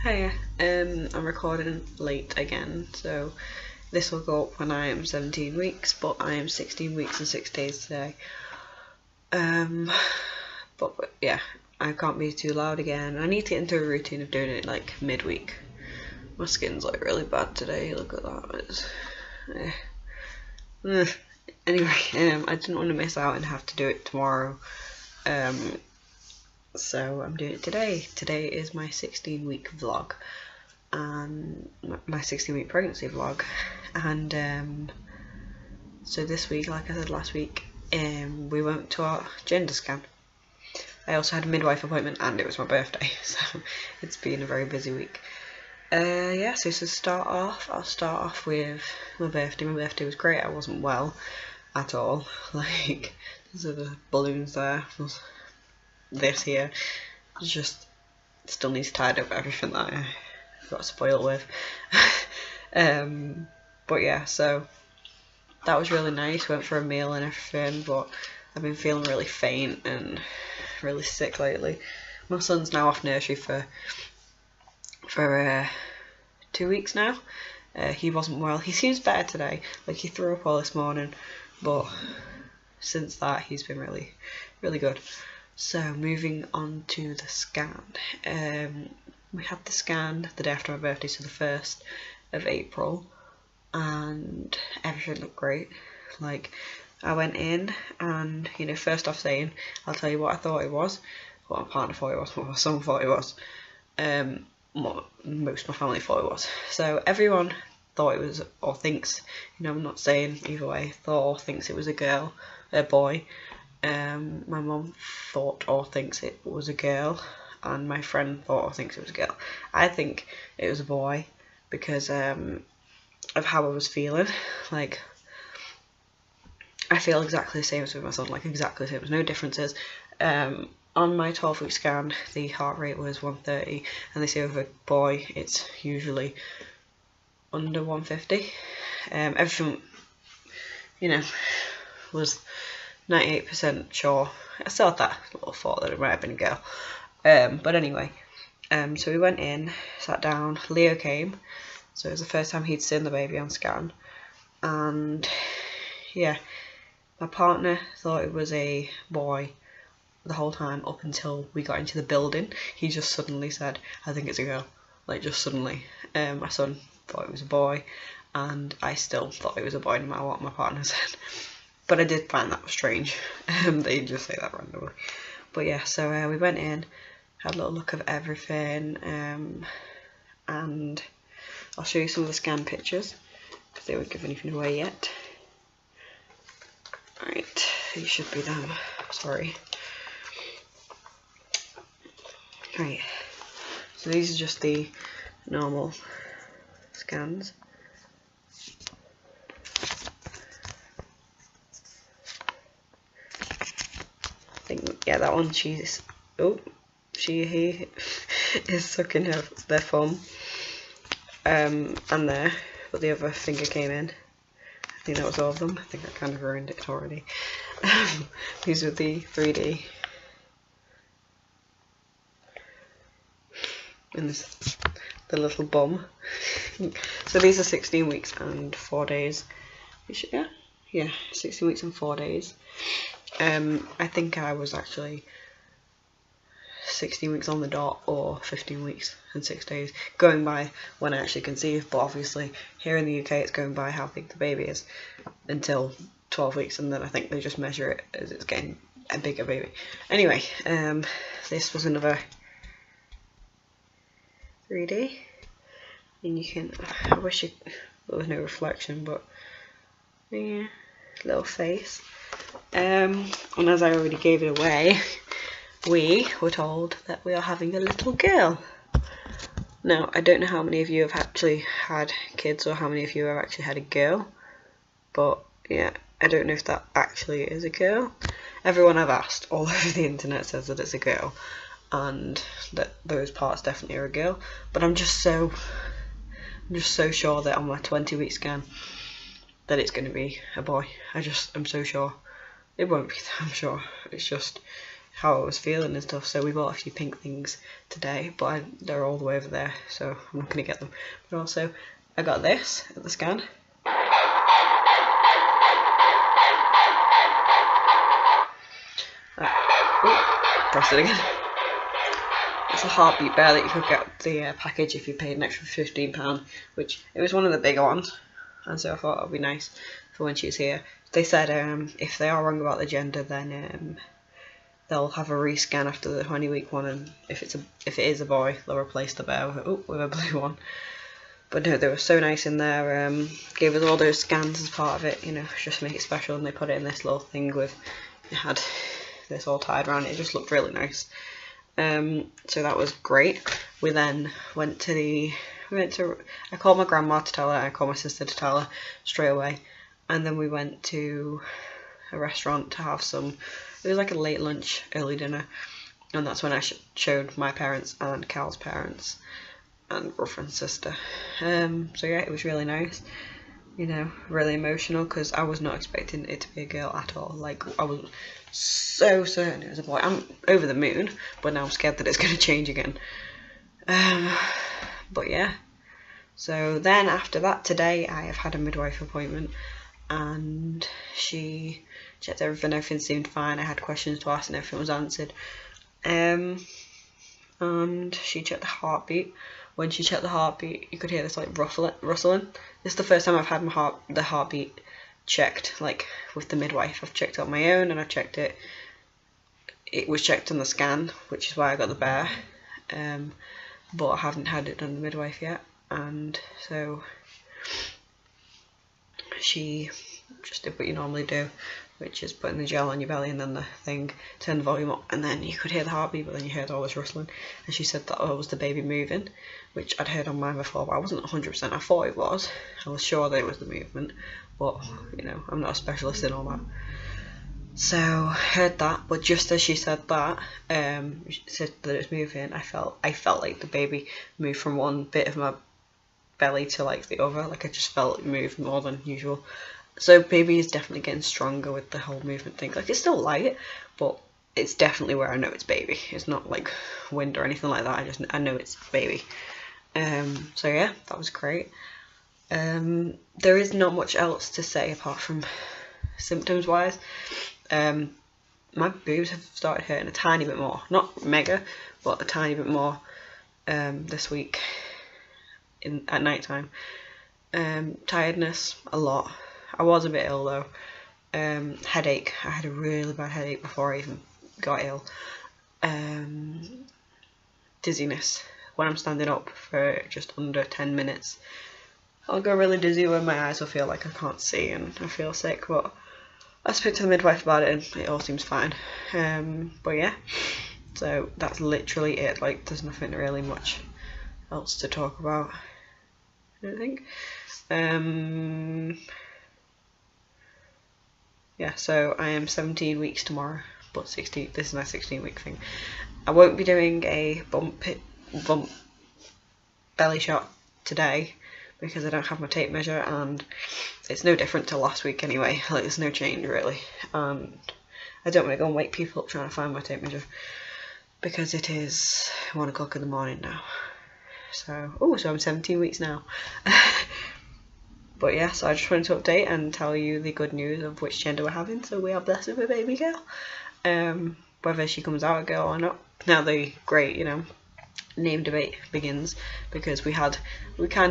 Hiya, I'm recording late again, so this will go up when I am 17 weeks, but I am 16 weeks and 6 days today. But yeah, I can't be too loud again. I need to get into a routine of doing it like midweek. My skin's like really bad today, look at that. Anyway, I didn't want to miss out and have to do it tomorrow. So I'm doing it today. Today is my 16-week vlog, and my 16-week pregnancy vlog. And so this week, like I said last week, we went to our gender scan. I also had a midwife appointment and it was my birthday, so it's been a very busy week. Yeah, so to start off, I'll start off with my birthday. My birthday was great. I wasn't well at all. Like, there's the balloons there. This here just still needs to tidy up everything that I got spoiled with. But yeah, so that was really nice. Went for a meal and everything, but I've been feeling really faint and really sick lately. My son's now off nursery for 2 weeks now. He wasn't well. He seems better today. Like, he threw up all this morning, but since that he's been really good. So moving on to the scan. We had the scan the day after my birthday, so the 1st of April, and everything looked great. Like, I went in and, you know, first off saying, I'll tell you what I thought it was, what my partner thought it was, what my son thought it was, what most of my family thought it was. So everyone thought it was, or thinks, you know, I'm not saying either way, thought or thinks it was a boy. My mum thought or thinks it was a girl, and my friend thought or thinks it was a girl. I think it was a boy because of how I was feeling. Like, I feel exactly the same as with my son, like exactly the same. There's no differences. On my 12-week scan, the heart rate was 130, and they say with a boy it's usually under 150. Everything, you know, was 98% sure. I still had that little thought that it might have been a girl. But anyway, so we went in, sat down, Leo came, so it was the first time he'd seen the baby on scan, and yeah, my partner thought it was a boy the whole time up until we got into the building. He just suddenly said, I think it's a girl, like just suddenly. My son thought it was a boy, and I still thought it was a boy no matter what my partner said. But I did find that strange. They just say that randomly. But yeah, so we went in, had a little look of everything, and I'll show you some of the scan pictures because they won't give anything away yet. Right, these should be them. Sorry. Right, so these are just the normal scans. Yeah, that one, he is sucking their thumb, and there, but the other finger came in. I think that was all of them. I think I kind of ruined it already. These were the 3D, and this, the little bum. So these are 16 weeks and 4 days. Yeah, 16 weeks and 4 days. I think I was actually 16 weeks on the dot or 15 weeks and 6 days, going by when I actually conceived, but obviously here in the UK it's going by how big the baby is until 12 weeks, and then I think they just measure it as it's getting a bigger baby. Anyway, this was another 3D, and you can, I wish there was no reflection, but yeah, little face. And as I already gave it away, we were told that we are having a little girl. Now, I don't know how many of you have actually had kids or how many of you have actually had a girl, but yeah, I don't know if that actually is a girl. Everyone I've asked all over the internet says that it's a girl, and that those parts definitely are a girl, but I'm just so sure that on my 20-week scan that it's going to be a boy. I'm so sure. It won't be, I'm sure. It's just how I was feeling and stuff. So we bought a few pink things today, but they're all the way over there, so I'm not going to get them. But also, I got this at the scan. Press it again. It's a heartbeat bear that you could get the package if you paid an extra £15, which it was one of the bigger ones, and so I thought it would be nice for when she's here. They said if they are wrong about the gender, then they'll have a rescan after the 20-week one, and if it is a boy, they'll replace the bear with a blue one. But no, they were so nice in there. Gave us all those scans as part of it, you know, just to make it special, and they put it in this little thing with, it had this all tied around it. It just looked really nice. So that was great. We then went to I called my grandma to tell her, I called my sister to tell her straight away, and then we went to a restaurant to have some, it was like a late lunch, early dinner, and that's when I showed my parents and Cal's parents and brother and sister. So yeah, it was really nice, you know, really emotional, because I was not expecting it to be a girl at all. Like, I was so certain it was a boy. I'm over the moon, but now I'm scared that it's going to change again. But yeah, so then after that, today I have had a midwife appointment, and she checked everything seemed fine. I had questions to ask and everything was answered. And she checked the heartbeat. When she checked the heartbeat, you could hear this like rustling. This is the first time I've had the heartbeat checked, like with the midwife. I've checked it on my own, and I've checked it. It was checked on the scan, which is why I got the bear. But I haven't had it done on the midwife yet, and so she just did what you normally do, which is putting the gel on your belly and then the thing, turn the volume up, and then you could hear the heartbeat, but then you heard all this rustling, and she said that was the baby moving, which I'd heard on mine before, but I wasn't 100%, I thought it was, I was sure that it was the movement, but, you know, I'm not a specialist in all that. So, heard that, but just as she said that, she said that it was moving, I felt like the baby moved from one bit of my belly to like the other, like I just felt it moved more than usual. So baby is definitely getting stronger with the whole movement thing. Like, it's still light, but it's definitely where I know it's baby. It's not like wind or anything like that. I know it's baby. So yeah, that was great. There is not much else to say apart from symptoms wise. My boobs have started hurting a tiny bit more, not mega, but a tiny bit more this week at night time. Tiredness a lot. I was a bit ill though. Headache. I had a really bad headache before I even got ill. Dizziness. When I'm standing up for just under 10 minutes, I'll go really dizzy when my eyes will feel like I can't see and I feel sick, but I spoke to the midwife about it and it all seems fine. But yeah, so that's literally it. Like, there's nothing really much else to talk about, I don't think. Yeah, so I am 17 weeks tomorrow, but 16. This is my 16-week thing. I won't be doing a bump belly shot today because I don't have my tape measure, and it's no different to last week anyway. Like, there's no change really, and I don't want to go and wake people up trying to find my tape measure because it is 1 o'clock in the morning now. So, so I'm 17 weeks now. But yeah, so I just wanted to update and tell you the good news of which gender we're having. So we are blessed with a baby girl. Whether she comes out a girl or not. Now the great, you know, name debate begins, because we kind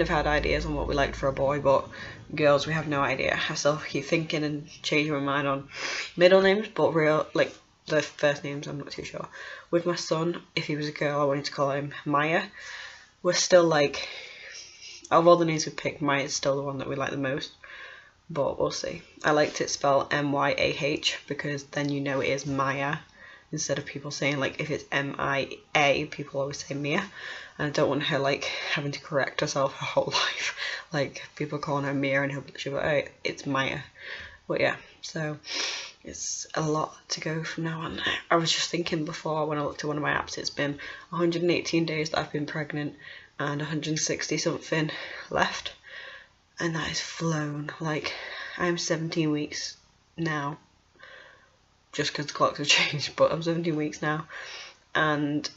of had ideas on what we liked for a boy, but girls, we have no idea. I still keep thinking and changing my mind on middle names, but like the first names, I'm not too sure. With my son, if he was a girl, I wanted to call him Maya. We're still like, out of all the names we picked, Maya's still the one that we like the most, but we'll see. I liked it spelled M-Y-A-H, because then you know it is Maya, instead of people saying, like, if it's M-I-A, people always say Mia, and I don't want her, like, having to correct herself her whole life, like, people calling her Mia, and she'll be like, oh, it's Maya. But yeah, so it's a lot to go from now on. I was just thinking before, when I looked at one of my apps, it's been 118 days that I've been pregnant, and 160 something left, and that is flown. Like, I'm 17 weeks now, just because the clocks have changed, but I'm 17 weeks now, and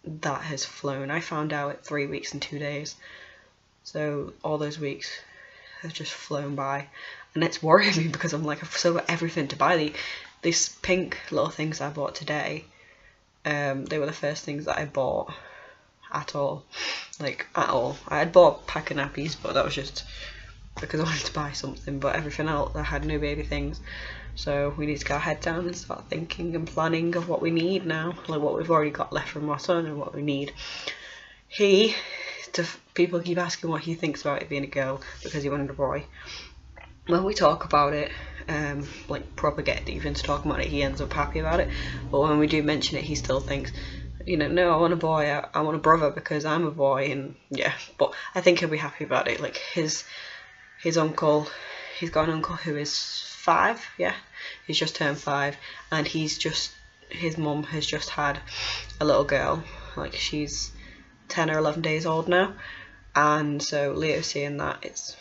that has flown. I found out at 3 weeks and 2 days, so all those weeks have just flown by, and it's worrying me because I'm like, I've still got everything to buy. These pink little things I bought today, they were the first things that I bought at all, like at all. I had bought a pack of nappies, but that was just because I wanted to buy something, but everything else, I had no baby things. So we need to get our head down and start thinking and planning of what we need now, like what we've already got left from our son and what we need. People keep asking what he thinks about it being a girl because he wanted a boy. When we talk about it, like proper get deep into talking about it, he ends up happy about it. But when we do mention it, he still thinks, you know, no, I want a boy, I want a brother because I'm a boy, and yeah. But I think he'll be happy about it. Like his uncle, he's got an uncle who is 5, yeah, he's just turned 5, and his mum has just had a little girl, like she's 10 or 11 days old now, and so Leo's seeing that, it's,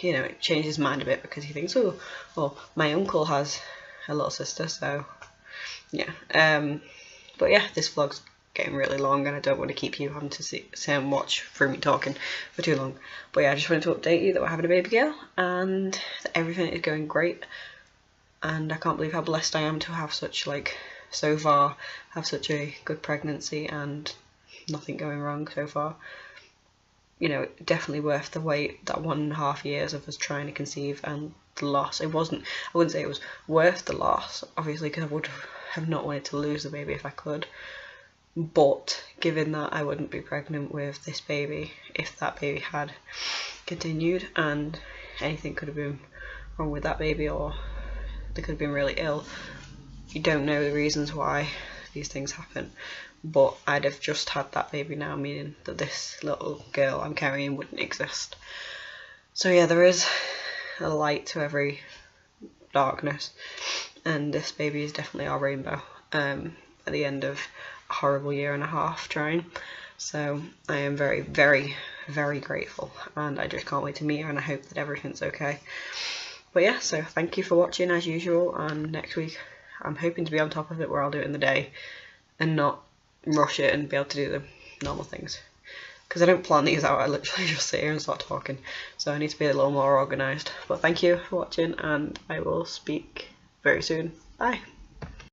you know, it changes his mind a bit because he thinks, oh, well, my uncle has a little sister, so yeah. But yeah, this vlog's getting really long and I don't want to keep you having to sit and watch through me talking for too long. But yeah, I just wanted to update you that we're having a baby girl and that everything is going great, and I can't believe how blessed I am to have such, like, so far, have such a good pregnancy and nothing going wrong so far. You know, definitely worth the wait, that 1.5 years of us trying to conceive and the loss. I wouldn't say it was worth the loss, obviously, because I would have not wanted to lose the baby if I could. But given that I wouldn't be pregnant with this baby if that baby had continued, and anything could have been wrong with that baby, or they could have been really ill. You don't know the reasons why these things happen, but I'd have just had that baby now, meaning that this little girl I'm carrying wouldn't exist. So yeah, there is a light to every darkness, and this baby is definitely our rainbow at the end of a horrible 1.5 years trying. So I am very, very, very grateful, and I just can't wait to meet her, and I hope that everything's okay. But yeah, so thank you for watching as usual, and next week I'm hoping to be on top of it where I'll do it in the day and not rush it and be able to do the normal things, because I don't plan these out, I literally just sit here and start talking, so I need to be a little more organised. But thank you for watching, and I will speak very soon. Bye.